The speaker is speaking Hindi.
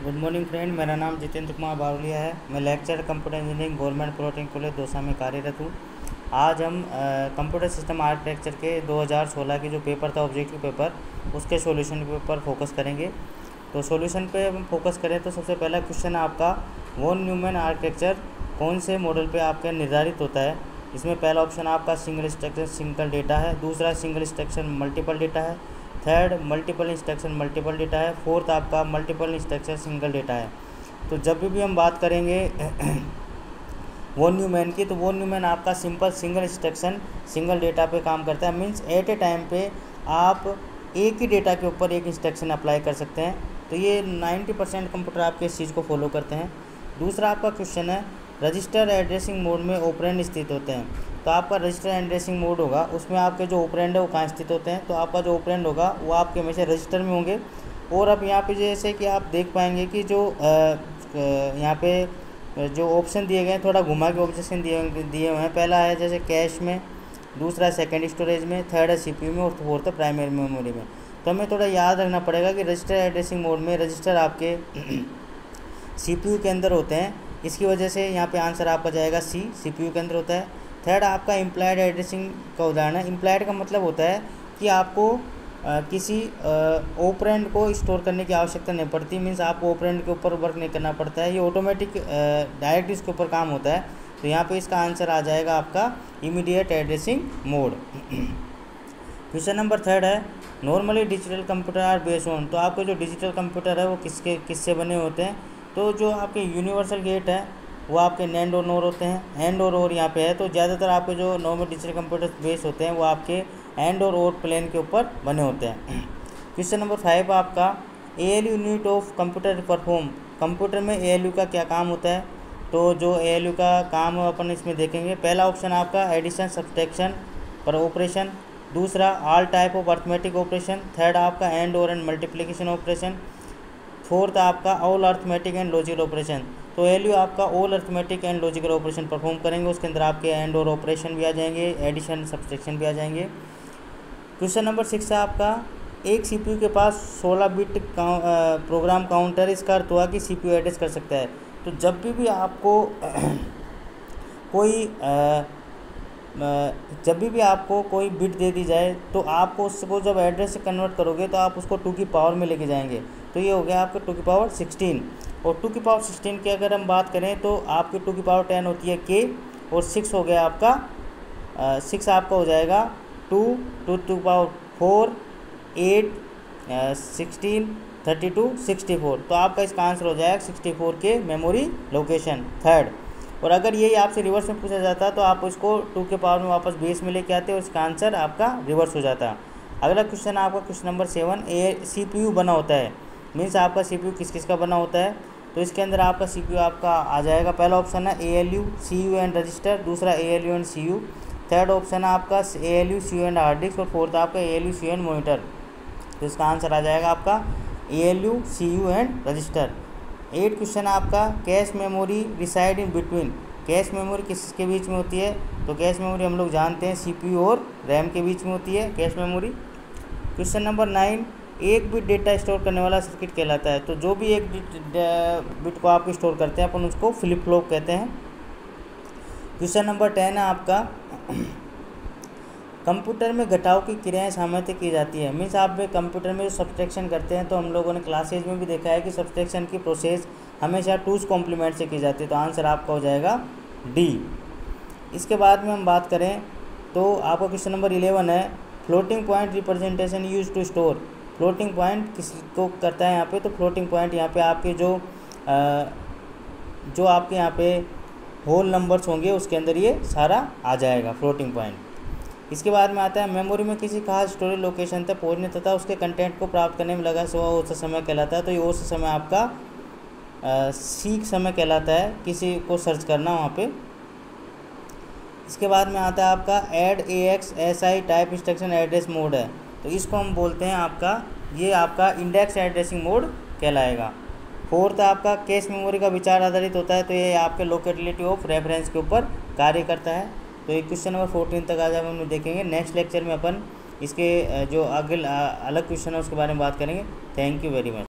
गुड मॉर्निंग फ्रेंड, मेरा नाम जितेंद्र कुमार बावलिया है। मैं lecture computer engineering government polytechnic college Dausa में कार्यरत हूँ। आज हम कंप्यूटर सिस्टम आर्किटेक्चर के 2016 की जो पेपर था ऑब्जेक्टिव पेपर, उसके सॉल्यूशन के ऊपर फोकस करेंगे। तो सॉल्यूशन पे हम फोकस करें तो सबसे पहला क्वेश्चन आपका वॉन न्यूमैन आर्किटेक्चर कौन से मॉडल पे आपका निर्धारित होता है। इसमें पहला ऑप्शन आपका सिंगल इंस्ट्रक्शन सिंगल डेटा है, दूसरा सिंगल इंस्ट्रक्शन मल्टीपल डेटा है, third multiple instruction multiple data है, फोर्थ आपका मल्टीपल इंस्ट्रक्शन सिंगल डेटा है। तो जब भी हम बात करेंगे वॉन न्यूमैन की, तो वॉन न्यूमैन आपका simple single instruction single data पे काम करता है। मीन्स एट ए टाइम पे आप एक ही डेटा के ऊपर एक इंस्ट्रक्शन अप्लाई कर सकते हैं। तो ये 90% कंप्यूटर आपके इस चीज़ को फॉलो करते हैं। दूसरा आपका क्वेश्चन है रजिस्टर एड्रेसिंग मोड में ऑपरेंड स्थित होते हैं। तो आपका रजिस्टर एड्रेसिंग मोड होगा, उसमें आपके जो ऑपरेंड है वो कहाँ स्थित होते हैं। तो आपका जो ऑपरेंड होगा वो आपके हमेशा रजिस्टर में होंगे। और अब यहाँ पे जैसे कि आप देख पाएंगे कि जो यहाँ पे जो ऑप्शन दिए गए हैं, थोड़ा घुमा के ऑप्शन दिए हुए हैं। पहला है जैसे कैश में, दूसरा सेकेंड स्टोरेज में, थर्ड है CPU में और फोर्थ है प्राइमरी मेमोरी में। तो हमें थोड़ा याद रखना पड़ेगा कि रजिस्टर एड्रेसिंग मोड में रजिस्टर आपके CPU के अंदर होते हैं। इसकी वजह से यहाँ पे आंसर आपका जाएगा C, CPU के अंदर होता है। थर्ड आपका इम्प्लाइड एड्रेसिंग का उदाहरण है। इम्प्लाइड का मतलब होता है कि आपको किसी ऑपरेंड को स्टोर करने की आवश्यकता नहीं पड़ती। मीन्स आपको ऑपरेंड के ऊपर वर्क नहीं करना पड़ता है, ये ऑटोमेटिक डायरेक्ट इसके ऊपर काम होता है। तो यहाँ पे इसका आंसर आ जाएगा आपका immediate addressing mode. Question number third है normally digital computer are based on. तो आपके जो डिजिटल कंप्यूटर है वो किससे बने होते हैं। तो जो आपके यूनिवर्सल गेट है वो आपके नैंड और नोर होते हैं। एंड और ओर यहाँ पे है, तो ज़्यादातर आपके जो नॉर्मल डिजिटल कंप्यूटर बेस होते हैं वो आपके एंड और ओर प्लेन के ऊपर बने होते हैं। क्वेश्चन नंबर 5 आपका ALU unit of computer perform. Computer में ALU का क्या काम होता है। तो जो ALU का काम अपन इसमें देखेंगे, पहला ऑप्शन आपका एडिशन सब्सट्रैक्शन पर ऑपरेशन, दूसरा all type of arithmetic operation, third आपका एंड और एंड मल्टीप्लिकेशन ऑपरेशन, फोर्थ आपका all arithmetic and logical operation. तो ALU आपका all arithmetic and logical operation perform करेंगे। उसके अंदर आपके एंड और ऑपरेशन भी आ जाएंगे, एडिशन सब्सट्रैक्शन भी आ जाएंगे। क्वेश्चन नंबर 6 है आपका एक CPU के पास 16 बिट प्रोग्राम काउंटर। इसका अर्थ हुआ कि CPU एड्रेस कर सकता है। तो जब भी आपको कोई बिट दे दी जाए तो आपको उसको जब एड्रेस से कन्वर्ट करोगे तो आप उसको 2 की पावर में लेके जाएंगे। तो ये हो गया आपका 2 की पावर 16। और 2 की पावर 16 की अगर हम बात करें तो आपकी 2 की पावर 10 होती है K, और 6 हो गया आपका 6 आपका हो जाएगा 2 की पावर 4 8 16 32 64। तो आपका इसका आंसर हो जाएगा 64 के मेमोरी लोकेशन थर्ड। और अगर यही आपसे रिवर्स में पूछा जाता तो आप उसको 2 के पावर में वापस बेस में लेके आते और इसका आंसर आपका रिवर्स हो जाता। अगला क्वेश्चन आपका क्वेश्चन नंबर 7 CPU बना होता है। मीन्स आपका CPU किस किस का बना होता है। तो इसके अंदर आपका CPU आपका आ जाएगा, पहला ऑप्शन है ALU CU एंड रजिस्टर, दूसरा ALU and CU, third option है आपका ALU CU and hard disk, और फोर्थ आपका ALU CU एंड मॉनिटर। तो इसका आंसर आ जाएगा आपका ALU CU and register. 8 question आपका cache memory reside in between. Cache memory किसके बीच में होती है। तो कैश मेमोरी हम लोग जानते हैं CPU और RAM के बीच में होती है कैश मेमोरी। क्वेश्चन नंबर 9 एक बिट डेटा स्टोर करने वाला सर्किट कहलाता है। तो जो भी एक बिट को आप स्टोर करते हैं अपन उसको फ्लिप फ्लॉप कहते हैं। क्वेश्चन नंबर 10 है आपका कंप्यूटर में घटाव की क्रियाएं सामान्यतः की जाती है। मीन्स आप कंप्यूटर में जो सब्सट्रैक्शन करते हैं, तो हम लोगों ने क्लासेज में भी देखा है कि सब्सट्रैक्शन की प्रोसेस हमेशा 2's कॉम्प्लीमेंट से की जाती है। तो आंसर आपका हो जाएगा D। इसके बाद में हम बात करें तो आपका क्वेश्चन नंबर 11 है floating point representation use to store. Floating point किसको करता है यहाँ पे। तो फ्लोटिंग पॉइंट यहाँ पे आपके जो आपके यहाँ पे होल नंबर्स होंगे उसके अंदर ये सारा आ जाएगा फ्लोटिंग पॉइंट। इसके बाद में आता है मेमोरी में किसी खास स्टोरेज लोकेशन तक पहुँचने तथा उसके कंटेंट को प्राप्त करने में लगा हुआ औसत समय कहलाता है। तो ये औसत समय आपका सीक समय कहलाता है, किसी को सर्च करना वहाँ पे। इसके बाद में आता है आपका add AX SI type instruction address mode है। तो इसको हम बोलते हैं आपका, ये आपका इंडेक्स एड्रेसिंग मोड कहलाएगा। फोर्थ आपका कैश मेमोरी का विचार आधारित होता है। तो ये आपके लोकेलिटी ऑफ रेफरेंस के ऊपर कार्य करता है। तो ये क्वेश्चन नंबर 14 तक आज हम देखेंगे। नेक्स्ट लेक्चर में अपन इसके जो अगले अलग क्वेश्चन है उसके बारे में बात करेंगे। Thank you very much.